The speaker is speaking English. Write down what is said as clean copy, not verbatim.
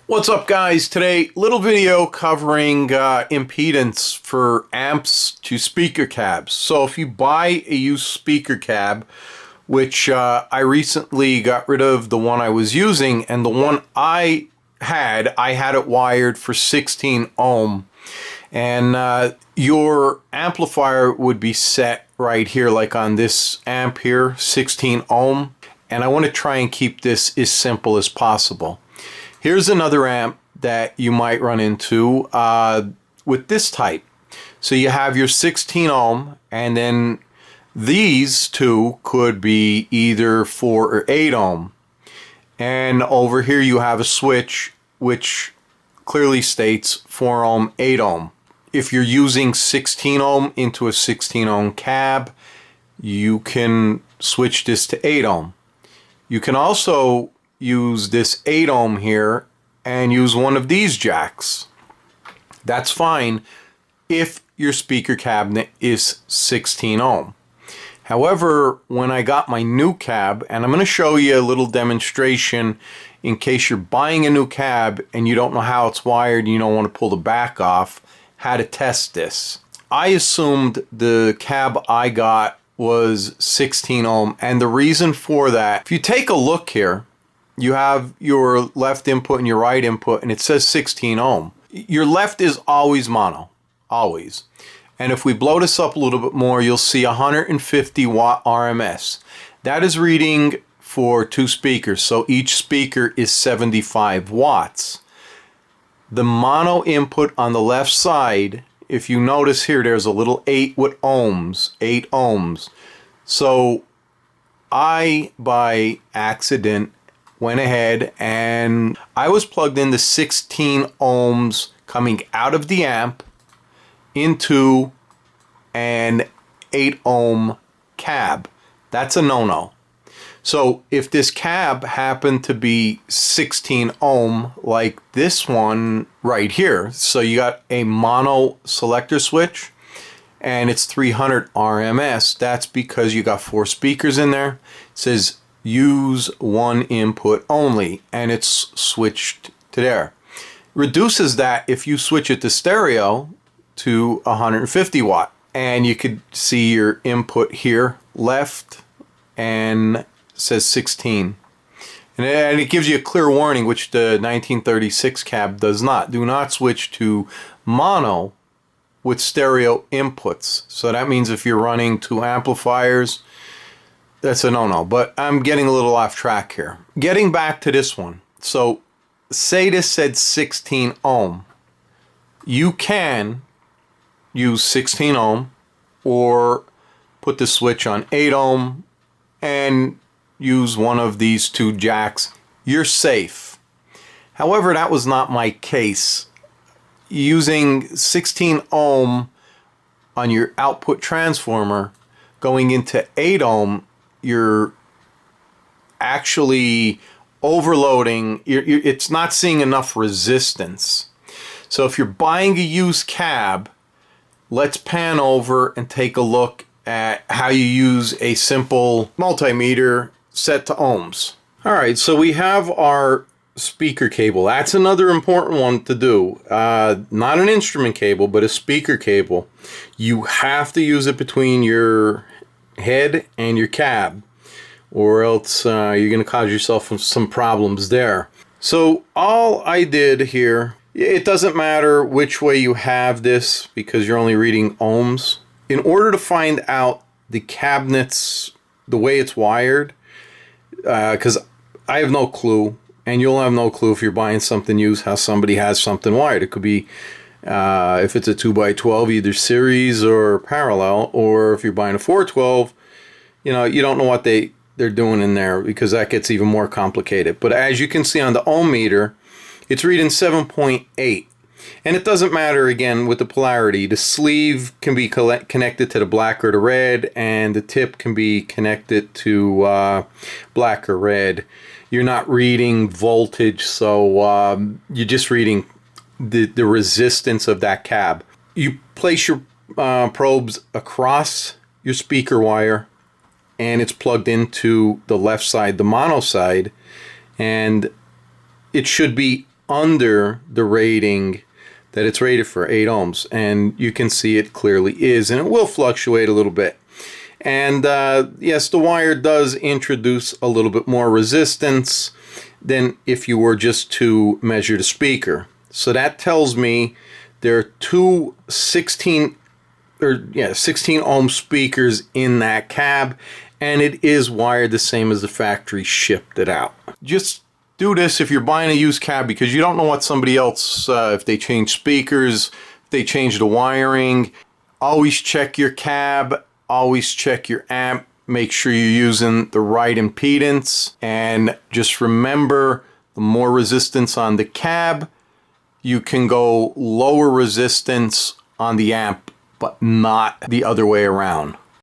What's up, guys? Today, little video covering impedance for amps to speaker cabs. So if you buy a used speaker cab, which I recently got rid of the one I was using, and the one I had it wired for 16 ohm, and your amplifier would be set right here, like on this amp here, 16 ohm, and I want to try and keep this as simple as possible. Here's another amp that you might run into with this type. So you have your 16 ohm, and then these two could be either 4 or 8 ohm. And over here you have a switch which clearly states 4 ohm, 8 ohm. If you're using 16 ohm into a 16 ohm cab, you can switch this to 8 ohm. You can also use this 8 ohm here and use one of these jacks. That's fine if your speaker cabinet is 16 ohm. However, when I got my new cab, and I'm going to show you a little demonstration in case you're buying a new cab and you don't know how it's wired and you don't want to pull the back off, how to test this. I assumed the cab I got was 16 ohm, and the reason for that, if you take a look here, you have your left input and your right input, and it says 16 ohm. Your left is always mono, always. And if we blow this up a little bit more, you'll see 150 watt RMS. That is reading for 2 speakers, so each speaker is 75 watts. The mono input on the left side, if you notice here, there's a little 8 with ohms, 8 ohms. So I, by accident, went ahead and I was plugged into 16 ohms coming out of the amp into an 8 ohm cab. That's a no-no. So if this cab happened to be 16 ohm like this one right here, so you got a mono selector switch and it's 300 RMS, that's because you got 4 speakers in there. It says use one input only, and it's switched to there. Reduces that if you switch it to stereo to 150 watt, and you could see your input here left and says 16, and it gives you a clear warning, which the 1936 cab does not. Do not switch to mono with stereo inputs. So that means if you're running 2 amplifiers, that's a no-no. But I'm getting a little off track here. Getting back to this one. So say this said 16 ohm. You can use 16 ohm or put the switch on 8 ohm and use one of these 2 jacks. You're safe. However, that was not my case. Using 16 ohm on your output transformer going into 8 ohm, you're actually overloading. It's not seeing enough resistance. So if you're buying a used cab, let's pan over and take a look at how you use a simple multimeter set to ohms. Alright, so we have our speaker cable. That's another important one to do. Not an instrument cable, but a speaker cable. You have to use it between your head and your cab, or else you're going to cause yourself some problems there. So all I did here, it doesn't matter which way you have this because you're only reading ohms. In order to find out the cabinets, the way it's wired, because I have no clue, and you'll have no clue if you're buying something used how somebody has something wired. It could be if it's a 2x12, either series or parallel, or if you're buying a 412, you know, you don't know what they're doing in there, because that gets even more complicated. But as you can see on the ohm meter, it's reading 7.8. And it doesn't matter, again, with the polarity. The sleeve can be connected to the black or the red, and the tip can be connected to black or red. You're not reading voltage, so you're just reading the resistance of that cab. You place your probes across your speaker wire, and it's plugged into the left side, the mono side, and it should be under the rating that it's rated for, 8 ohms, and you can see it clearly is, and it will fluctuate a little bit. And yes, the wire does introduce a little bit more resistance than if you were just to measure the speaker. So that tells me there are two 16 ohm speakers in that cab, and it is wired the same as the factory shipped it out. Just do this if you're buying a used cab, because you don't know what somebody else, if they change speakers, if they change the wiring. Always check your cab, always check your amp, make sure you're using the right impedance, and just remember, the more resistance on the cab, you can go lower resistance on the amp, but not the other way around.